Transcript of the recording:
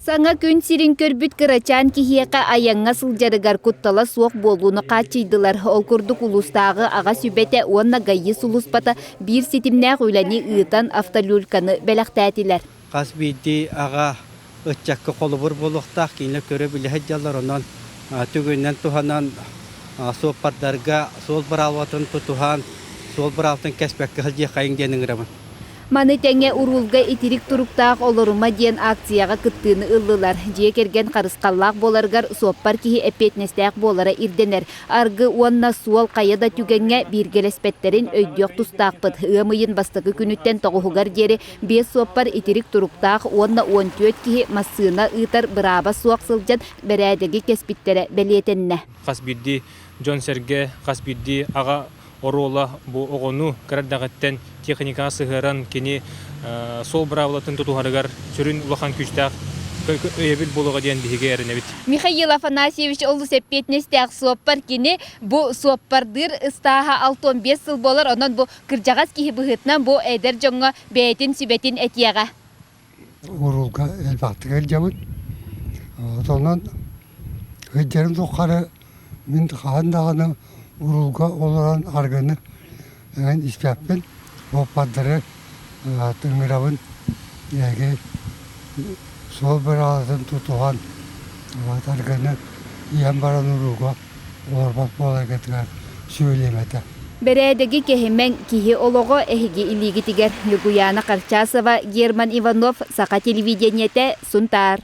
Саңа күн сирин көрбүт кырачан кихиэка аяңга сылжарыгар куттала суох болуну качыйдылар. Ол курдук улустагы ага сүбете уонна гайы сулуспата бир ситимнээх үлэни ыытан автолюльканы бэлэхтээдилер. Кас бийди ага ытчакка колубур болуктаах кине көрө билэһэ жаллар онон түгүннен туханан суоппардарга сол баралватын тутухан сол баралтын кеспекке хылжы кайын денingiraman. Маны тәңе урулга итирик туруктаах олорума диен акцияга кыттыыны ыллылар. Жие керген карыскаллаах боларгар суоппар кихи эпетнестәк болара ирденер. Аргы уонна суол каяда түгенге биргелеспеттерин өйдіок тустаақпыт. Ыамыйын бастығы күнүттен тоғугар дери 5 суоппар итирик туруктаах уонна 14 кихи массыына ытар быраба суақ сылжан бәрәдегі кеспиттере бәлетенне. Қас бидди Джон Серге, қас бидди аға Орола бу огону кырдагаттен техника сыгыран кини сол бравлатын тутугарыгар чүрүн улахан күчтак өйөбүл болуга диен биге эренебит. Михаил Афанасьевич олу сеппетнестяк суоппар кини бу суоппардыр ыстаха 65 сыл болар, онон бу кыржагас кихи быхытнан бу эдер жоңга бетин сүбетин этияга. Урулга элбактыгар жабыт. Онон өйдерин тукары мен хандаганы урулга олоран арганы испяппен оппадыры тыңырабын яге сол бір алатын тутуған арганы иян баран урулга олорбат болагетігер сөйлемеді. Бәрәдегі кехемен кихи олого эхиги илигитигер Люгуяна Карчасова, Герман Иванов, Сақа телевидениете, Сунтар.